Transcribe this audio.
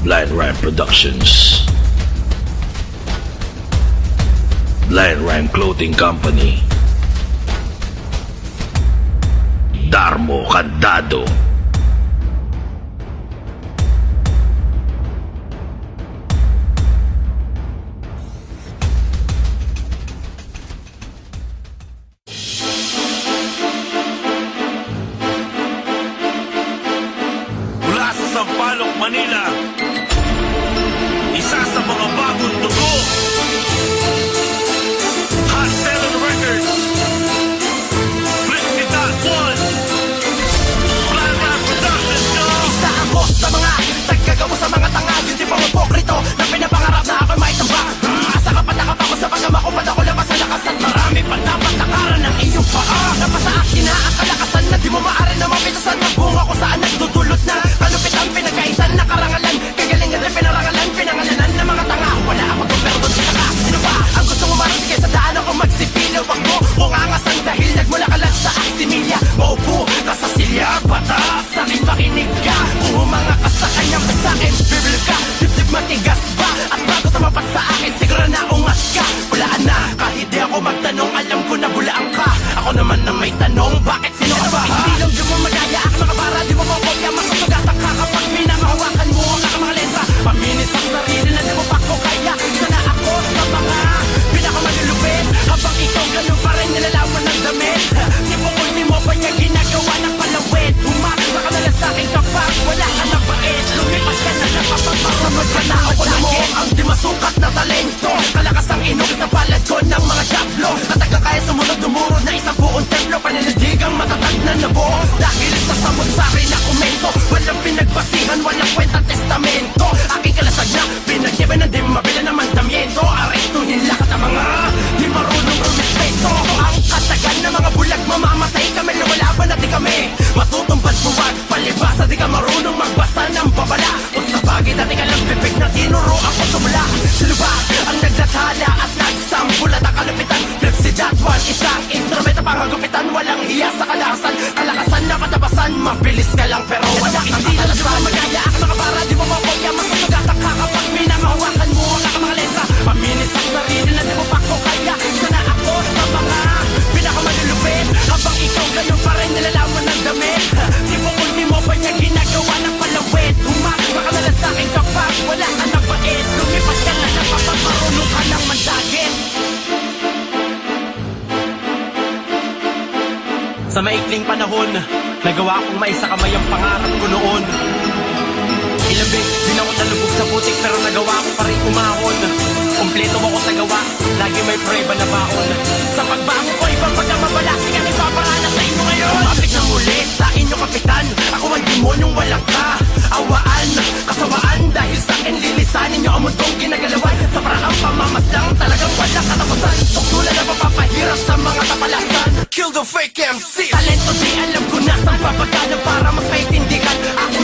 Blind Rhyme Productions, Blind Rhyme Clothing Company, Darmo Candado. Mula sa Sampaloc, Manila, isa sa mga bagong dugo, Hot Seller Records, Flexitat One, Blind Rhyme Productions, yo! Isa ako sa mga taggagawa sa mga tanga. Yun di pa mapokrito na pinapangarap na ako'y maitambak. Asa ka patakap ako sa pagkamakupad ako labas sa lakasan. Marami pa dapat takaran ng iyong paa. Napasa akin na ang kalakasan na di mo maaari na mapitasan. Magbunga ko saan nagdudulot na kalupitan, pinagkaisan na karangalan. Kagalingan rin pinarangalan, pinangalanan ng mga tanga. Wala ako doon pero doon sa ka. Sino ba ang gusto mo marating sa daan ako magsipilo? Wag mo kung angasan dahil nagmula ka lang sa Aximilya. Maupo ka sa silya, batas aking makinig ka. Kung humanga ka sa kanyang masakin, bibili ka, dibdib matigas ba? At bago tumapat sa akin, siguro na ungas ka. Bulaan na, kahit di ako magtanong, alam ko na bulaan ka. Ako naman na may tanong, bakit sino ka ba? Hindi lang di mo magaya, ako mga para, di mo mapopya. Masasugatan ka kapag minamahawakan mo ang mga letra. Paminis ang sarili na di mo pa ko kaya. Sana ako sa mga pinakamalulupit. Habang ikaw ganun pa rin nilalawan ng damit. Di mo kung di mo pa niya ginagawa ng palawit. Baka na lang sa akin kapag wala ka na bait. Lumipas ka na napapagmasamad ka na ako na mo ang di masukat na talento. Kalakas ang inog sa palad ko ng mga jablo. At kaya sumunod dumurod na isang buong templo. Paninindigang matatag na nabuo. Dahil sa samot sa akin na komento. Walang pinagbasihan, walang kwentang testamento. Aking kalasag na pinagyaban na di mabila ng mandamiento. Arestuhin lahat ang mga di marunong rumispeto. Ang katagan ng mga bulag mamamatay kami na wala ba natin kami. Matutumbad buwag, palibasa di ka marunong magbasa ng babala. O sa bagay dati ka lang pipig na tinuro ako tumula. Sino ba ang naglathala at nagsampul at ang kalupitan? Flexitat One, isang instrumento panghagupitan. Walang hiya sa kalakasan, kalakasan na katapasan. Mabilis ka lang pero wala kang katalas pa. Magaya ang mga para di mo mapopya. Masasugatan ka kapag minamahawakan mo ang mga letra. Paminis ang sarili na di mo pa ko kaya. Sana ako sa mga pinakamalulupit. Habang ikaw ganun pa rin nilalaman ng damit. Di mo kung di mo pa niya ginagawa ng palawit. Baka na lang sa akin kapag wala ka na bait. Lumipas ka na napapagmarunong ka ng mandagit. Sa maikling panahon, nagawa kong maisakamay ang pangarap ko noon. Ilang beses din ako nalubog sa putik pero nagawa ko pa rin umahon. Kompleto ako sa gawa, lagi may prueba na baon. Sa pagbango ko, ibang pagkamabalasik ang ipapangana sa inyo ngayon. Tumapit na muli sa inyo kapitan, ako ang demonyong walang kaawaan. Kasawaan dahil sa akin lilisanin nyo ang mundong ginagalawan. Sa paraang pamamaslang talagang walang katapusan. Tuktulan na mapapahirap sa mga tapalasan. Kill the fake MC. Talento di alam ko na saan papagana para mas maitindihan. Ako